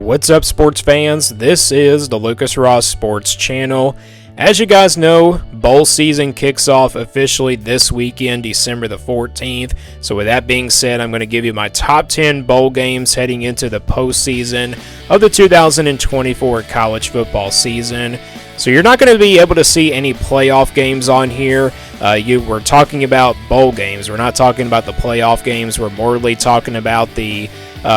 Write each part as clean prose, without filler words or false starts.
What's up, sports fans? This is the Lucas Ross Sports Channel. As you guys know, bowl season kicks off officially this weekend, December the 14th. So with that being said, I'm going to give you my top 10 bowl games heading into the postseason of the 2024 college football season. So you're not going to be able to see any playoff games on here. We're talking about bowl games. We're not talking about the playoff games. We're morely talking about the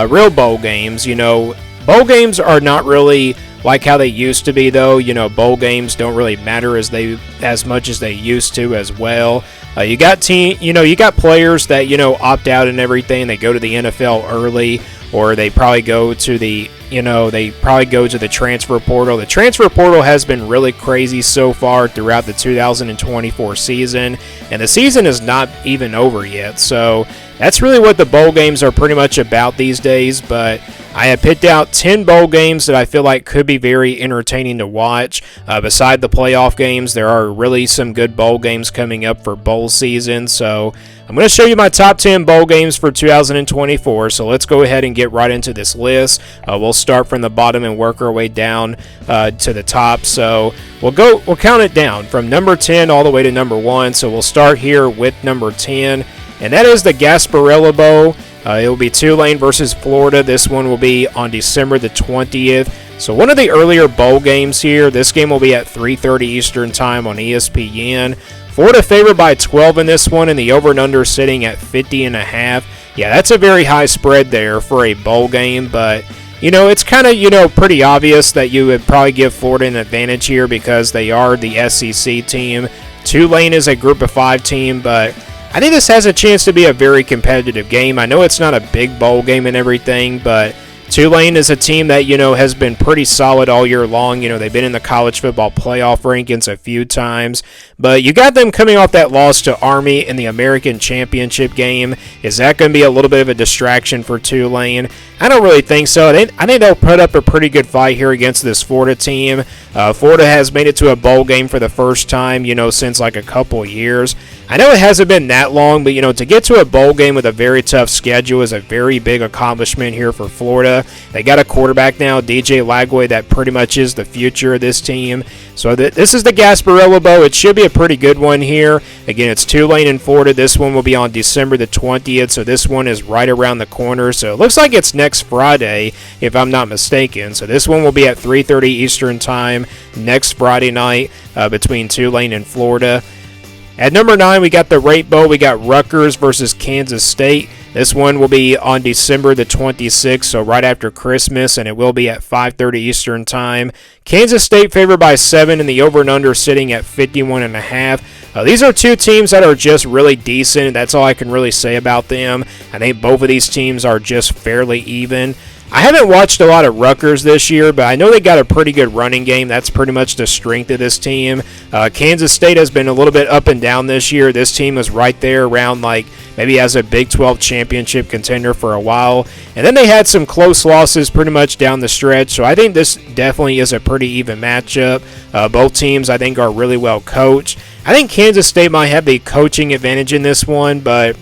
real bowl games. You know, bowl games are not really like how they used to be, though. You know, bowl games don't really matter as much as they used to as well. You got players that opt out and everything. They go to the NFL early, or they probably go to the transfer portal. The transfer portal has been really crazy so far throughout the 2024 season, and the season is not even over yet. So that's really what the bowl games are pretty much about these days. But I have picked out 10 bowl games that I feel like could be very entertaining to watch. Beside the playoff games, there are really some good bowl games coming up for bowl season. So I'm going to show you my top 10 bowl games for 2024. So let's go ahead and get right into this list. We'll start from the bottom and work our way down to the top. So we'll count it down from number 10 all the way to number 1. So we'll start here with number 10, and that is the Gasparilla Bowl. It will be Tulane versus Florida. This one will be on December the 20th. So one of the earlier bowl games here. This game will be at 3:30 Eastern Time on ESPN. Florida favored by 12 in this one, and the over and under sitting at 50.5. Yeah, that's a very high spread there for a bowl game, but it's kind of, pretty obvious that you would probably give Florida an advantage here because they are the SEC team. Tulane is a Group of 5 team, but I think this has a chance to be a very competitive game. I know it's not a big bowl game and everything, but Tulane is a team that, has been pretty solid all year long. They've been in the college football playoff rankings a few times, but you got them coming off that loss to Army in the American Championship game. Is that going to be a little bit of a distraction for Tulane? I don't really think so. I think they'll put up a pretty good fight here against this Florida team. Florida has made it to a bowl game for the first time, since like a couple years. I know it hasn't been that long, but, to get to a bowl game with a very tough schedule is a very big accomplishment here for Florida. They got a quarterback now, DJ Lagway, that pretty much is the future of this team. So this is the Gasparilla Bowl. It should be a pretty good one here. Again, it's Tulane and Florida. This one will be on December the 20th, so this one is right around the corner. So it looks like it's next Friday, if I'm not mistaken. So this one will be at 3:30 Eastern Time next Friday night between Tulane and Florida. At number 9, we got the Rate Bowl. We got Rutgers versus Kansas State. This one will be on December the 26th, so right after Christmas, and it will be at 5:30 Eastern Time. Kansas State favored by 7, and the over and under sitting at 51.5. These are two teams that are just really decent. That's all I can really say about them. I think both of these teams are just fairly even. I haven't watched a lot of Rutgers this year, but I know they got a pretty good running game. That's pretty much the strength of this team. Kansas State has been a little bit up and down this year. This team was right there around maybe as a Big 12 championship contender for a while. And then they had some close losses pretty much down the stretch. So I think this definitely is a pretty even matchup. Both teams, I think, are really well coached. I think Kansas State might have the coaching advantage in this one, but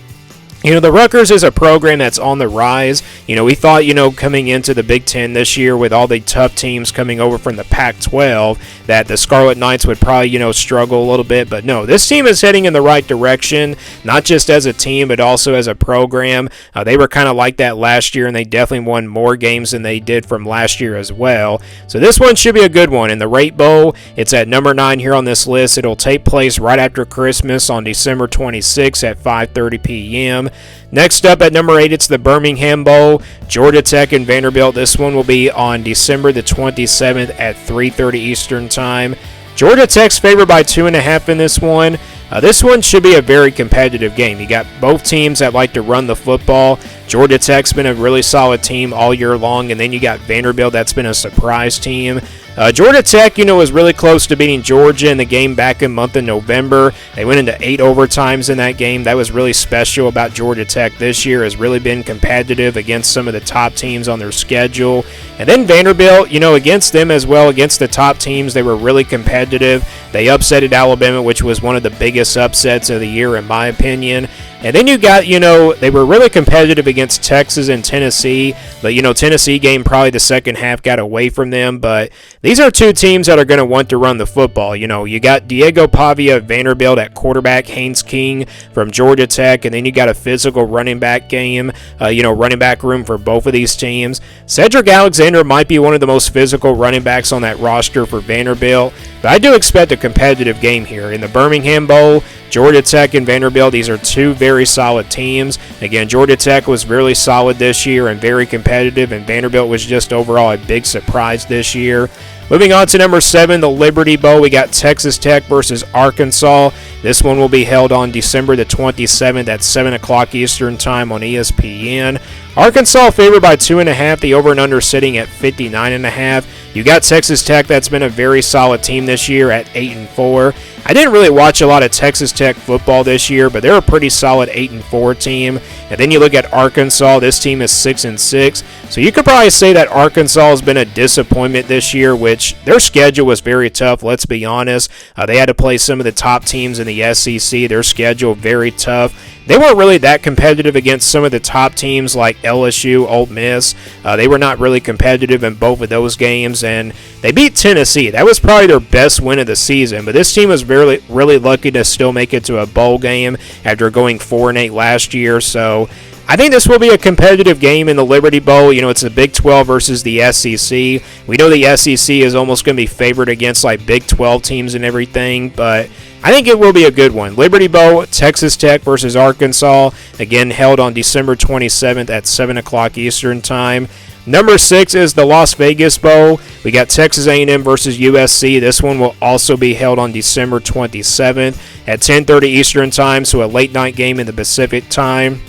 the Rutgers is a program that's on the rise. We thought, coming into the Big Ten this year with all the tough teams coming over from the Pac-12 that the Scarlet Knights would probably, struggle a little bit. But no, this team is heading in the right direction, not just as a team, but also as a program. They were kind of like that last year, and they definitely won more games than they did from last year as well. So this one should be a good one. In the Rate Bowl, it's at number 9 here on this list. It'll take place right after Christmas on December 26th at 5:30 p.m. Next up at number 8, it's the Birmingham Bowl, Georgia Tech and Vanderbilt. This one will be on December the 27th at 3:30 Eastern Time. Georgia Tech's favored by 2.5 in this one. This one should be a very competitive game. You got both teams that like to run the football. Georgia Tech's been a really solid team all year long, and then you got Vanderbilt that's been a surprise team. Georgia Tech, was really close to beating Georgia in the game back in month of November. They went into 8 overtimes in that game. That was really special about Georgia Tech this year, has really been competitive against some of the top teams on their schedule. And then Vanderbilt, against them as well, against the top teams, they were really competitive. They upsetted Alabama, which was one of the biggest upsets of the year in my opinion. And then you got, they were really competitive against Texas and Tennessee, but, Tennessee game probably the second half got away from them. But these are two teams that are going to want to run the football. You got Diego Pavia of Vanderbilt at quarterback, Haynes King from Georgia Tech, and then you got a physical running back game, running back room for both of these teams. Cedric Alexander might be one of the most physical running backs on that roster for Vanderbilt, but I do expect a competitive game here. In the Birmingham Bowl, Georgia Tech and Vanderbilt, these are two very solid teams. Again, Georgia Tech was really solid this year and very competitive, and Vanderbilt was just overall a big surprise this year. Moving on to number 7, the Liberty Bowl, we got Texas Tech versus Arkansas. This one will be held on December the 27th at 7 o'clock Eastern Time on ESPN. Arkansas favored by 2.5, the over and under sitting at 59.5. You got Texas Tech, that's been a very solid team this year at 8-4. I didn't really watch a lot of Texas Tech football this year, but they're a pretty solid 8-4 team. And then you look at Arkansas, this team is 6-6. So you could probably say that Arkansas has been a disappointment this year, which their schedule was very tough, let's be honest. They had to play some of the top teams in the SEC. Their schedule very tough. They weren't really that competitive against some of the top teams like LSU, Ole Miss. They were not really competitive in both of those games, and they beat Tennessee. That was probably their best win of the season, but this team was really lucky to still make it to a bowl game after going 4-8 last year. So I think this will be a competitive game in the Liberty Bowl. It's the Big 12 versus the SEC. We know the SEC is almost going to be favored against like Big 12 teams and everything, but I think it will be a good one. Liberty Bowl, Texas Tech versus Arkansas, again held on December 27th at 7 o'clock Eastern Time. Number 6 is the Las Vegas Bowl. We got Texas A&M versus USC. This one will also be held on December 27th at 10:30 Eastern Time, so a late night game in the Pacific Time.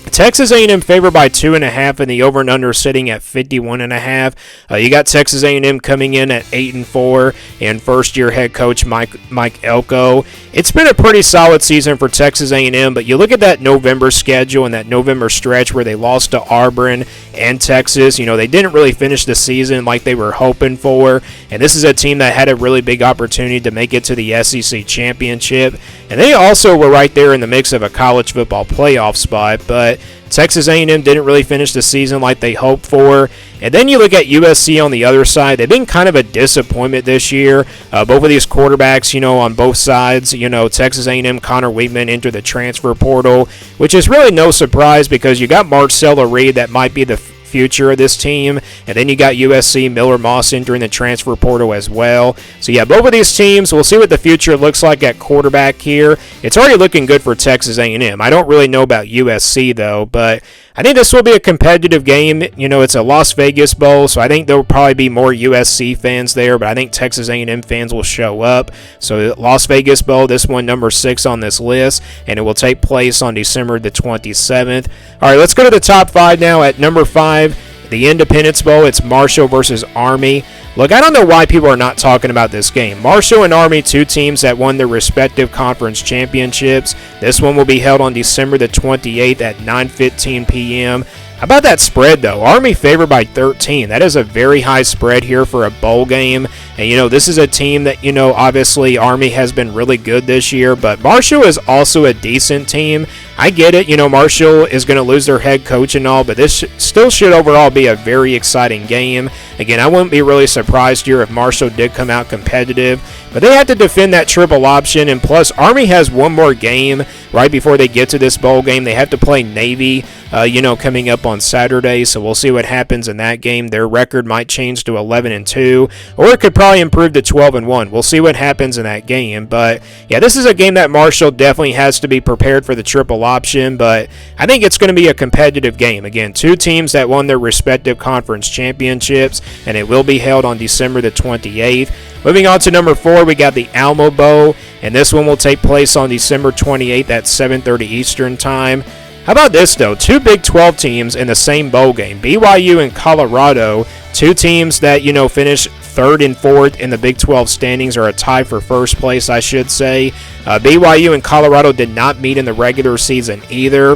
Texas A&M favored by 2.5, and the over and under sitting at 51.5. You got Texas A&M coming in at 8-4, and first-year head coach Mike Elko. It's been a pretty solid season for Texas A&M, but you look at that November schedule and that November stretch where they lost to Auburn and Texas. They didn't really finish the season like they were hoping for, and this is a team that had a really big opportunity to make it to the SEC championship, and they also were right there in the mix of a college football playoff spot, but Texas A&M didn't really finish the season like they hoped for. And then you look at USC on the other side. They've been kind of a disappointment this year. Both of these quarterbacks, on both sides, Texas A&M, Connor Weigman entered the transfer portal, which is really no surprise because you got Marcelo Reed that might be the future of this team, and then you got USC Miller Moss entering the transfer portal as well. So yeah, both of these teams, we'll see what the future looks like at quarterback here. It's already looking good for Texas A&M. I don't really know about USC though, but I think this will be a competitive game. It's a Las Vegas Bowl, so I think there will probably be more USC fans there, but I think Texas A&M fans will show up. So Las Vegas Bowl, this one number 6 on this list, and it will take place on December the 27th. All right, let's go to the top 5 now. At number 5, the Independence Bowl, it's Marshall versus Army. Look, I don't know why people are not talking about this game. Marshall and Army, two teams that won their respective conference championships. This one will be held on December the 28th at 9:15 p.m. How about that spread, though? Army favored by 13. That is a very high spread here for a bowl game. And, this is a team that, obviously Army has been really good this year, but Marshall is also a decent team. I get it, Marshall is going to lose their head coach and all, but this still should overall be a very exciting game. Again, I wouldn't be really surprised here if Marshall did come out competitive, but they have to defend that triple option, and plus Army has one more game right before they get to this bowl game. They have to play Navy, coming up on Saturday, so we'll see what happens in that game. Their record might change to 11-2, or it could probably improve to 12-1. We'll see what happens in that game, but yeah, this is a game that Marshall definitely has to be prepared for the triple option, but I think it's going to be a competitive game. Again, two teams that won their respective conference championships, and it will be held on December the 28th. Moving on to number 4, we got the Alamo Bowl, and this one will take place on December 28th at 7:30 Eastern Time. How about this, though? Two Big 12 teams in the same bowl game. BYU and Colorado, two teams that, finished 3rd and 4th in the Big 12 standings, or a tie for first place, I should say. BYU and Colorado did not meet in the regular season either,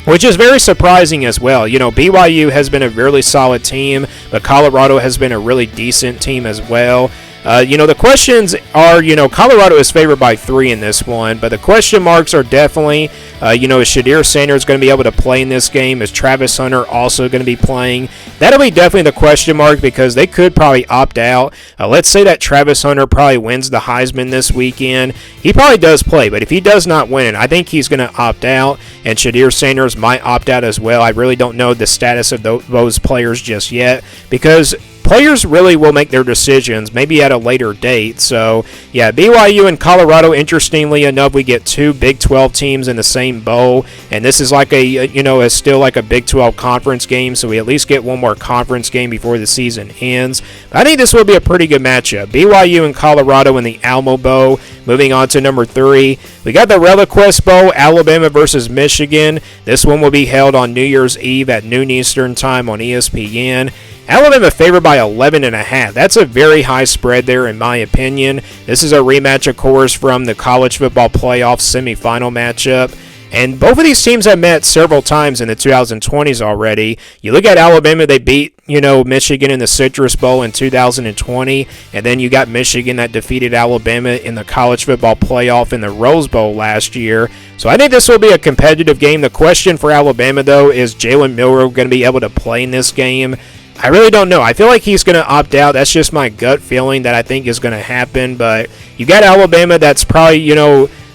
which is very surprising as well. BYU has been a really solid team, but Colorado has been a really decent team as well. The questions are, Colorado is favored by 3 in this one, but the question marks are definitely, is Shedeur Sanders going to be able to play in this game? Is Travis Hunter also going to be playing? That'll be definitely the question mark because they could probably opt out. Let's say that Travis Hunter probably wins the Heisman this weekend. He probably does play, but if he does not win, I think he's going to opt out, and Shedeur Sanders might opt out as well. I really don't know the status of those players just yet because players really will make their decisions maybe at a later date. So, yeah, BYU and Colorado, interestingly enough, we get 2 Big 12 teams in the same bowl, and this is like is still like a Big 12 conference game, so we at least get one more conference game before the season ends. But I think this will be a pretty good matchup. BYU and Colorado in the Alamo Bowl. Moving on to number 3, we got the ReliaQuest Bowl, Alabama versus Michigan. This one will be held on New Year's Eve at noon Eastern Time on ESPN. Alabama favored by 11.5. That's a very high spread there, in my opinion. This is a rematch, of course, from the college football playoff semifinal matchup. And both of these teams have met several times in the 2020s already. You look at Alabama, they beat, Michigan in the Citrus Bowl in 2020. And then you got Michigan that defeated Alabama in the college football playoff in the Rose Bowl last year. So I think this will be a competitive game. The question for Alabama, though, is Jalen Milroe going to be able to play in this game? I really don't know. I feel like he's going to opt out. That's just my gut feeling that I think is going to happen. But you got Alabama that's probably,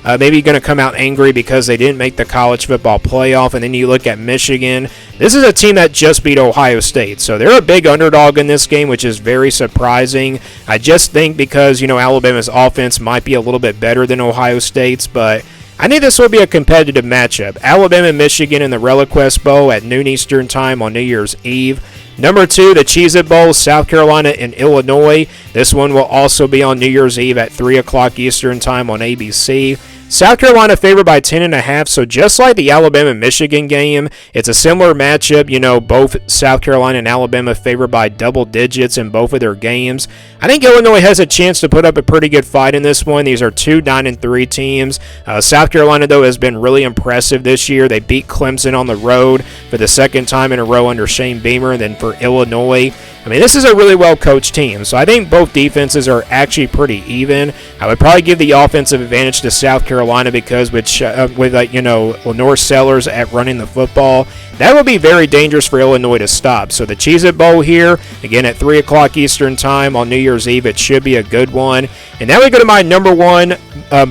maybe going to come out angry because they didn't make the college football playoff. And then you look at Michigan. This is a team that just beat Ohio State. So they're a big underdog in this game, which is very surprising. I just think because, Alabama's offense might be a little bit better than Ohio State's. But I think this will be a competitive matchup. Alabama and Michigan in the ReliaQuest Bowl at noon Eastern Time on New Year's Eve. Number 2, the Cheez-It Bowl, South Carolina and Illinois. This one will also be on New Year's Eve at 3 o'clock Eastern Time on ABC. South Carolina favored by 10.5, so just like the Alabama-Michigan game, it's a similar matchup. Both South Carolina and Alabama favored by double digits in both of their games. I think Illinois has a chance to put up a pretty good fight in this one. These are 2 9-3 teams. South Carolina, though, has been really impressive this year. They beat Clemson on the road for the second time in a row under Shane Beamer. And then for Illinois, this is a really well-coached team. So I think both defenses are actually pretty even. I would probably give the offensive advantage to South Carolina because with Lenore Sellers at running the football, that would be very dangerous for Illinois to stop. So the Cheez-It Bowl here, again at 3 o'clock Eastern Time on New Year's Eve, it should be a good one. And now we go to my number 1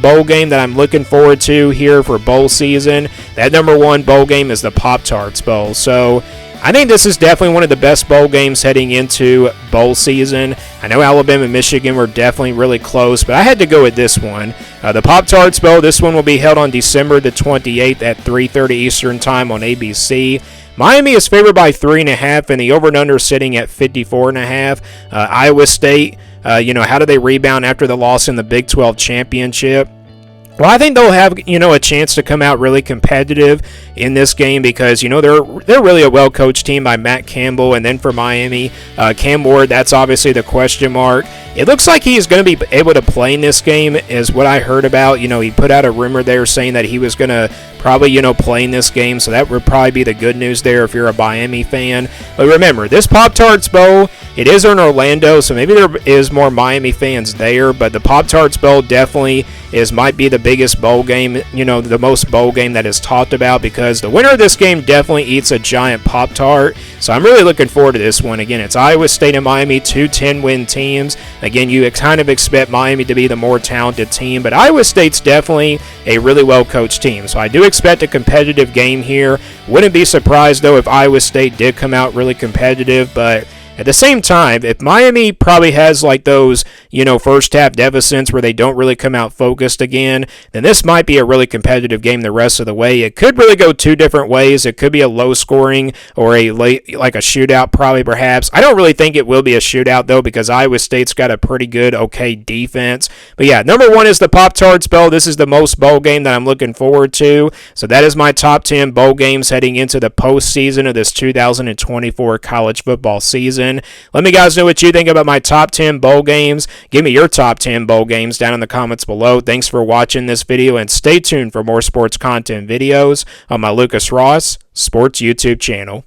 bowl game that I'm looking forward to here for bowl season. That number 1 bowl game is the Pop-Tarts Bowl. So I think this is definitely one of the best bowl games heading into bowl season. I know Alabama and Michigan were definitely really close, but I had to go with this one. The Pop-Tarts Bowl, this one will be held on December the 28th at 3:30 Eastern Time on ABC. Miami is favored by 3.5, and the over and under is sitting at 54.5. Iowa State, how do they rebound after the loss in the Big 12 championship? Well, I think they'll have, a chance to come out really competitive in this game because, they're really a well-coached team by Matt Campbell. And then for Miami, Cam Ward, that's obviously the question mark. It looks like he's going to be able to play in this game is what I heard about. He put out a rumor there saying that he was going to probably, play in this game. So that would probably be the good news there if you're a Miami fan. But remember, this Pop-Tarts Bowl, it is in Orlando, so maybe there is more Miami fans there. But the Pop-Tarts Bowl definitely might be the biggest bowl game, the most bowl game that is talked about because the winner of this game definitely eats a giant Pop-Tart. So I'm really looking forward to this one. Again, it's Iowa State and Miami, 2 10-win teams. Again, you kind of expect Miami to be the more talented team, but Iowa State's definitely a really well-coached team. So I do expect a competitive game here. Wouldn't be surprised, though, if Iowa State did come out really competitive, but at the same time, if Miami probably has like those, first half deficits where they don't really come out focused again, then this might be a really competitive game the rest of the way. It could really go 2 different ways. It could be a low scoring or a like a shootout probably perhaps. I don't really think it will be a shootout though because Iowa State's got a pretty good, okay defense. But yeah, number 1 is the Pop-Tarts Bowl. This is the most bowl game that I'm looking forward to. So that is my top 10 bowl games heading into the postseason of this 2024 college football season. Let me guys know what you think about my top 10 bowl games. Give me your top 10 bowl games down in the comments below. Thanks for watching this video and stay tuned for more sports content videos on my Lucas Ross Sports YouTube channel.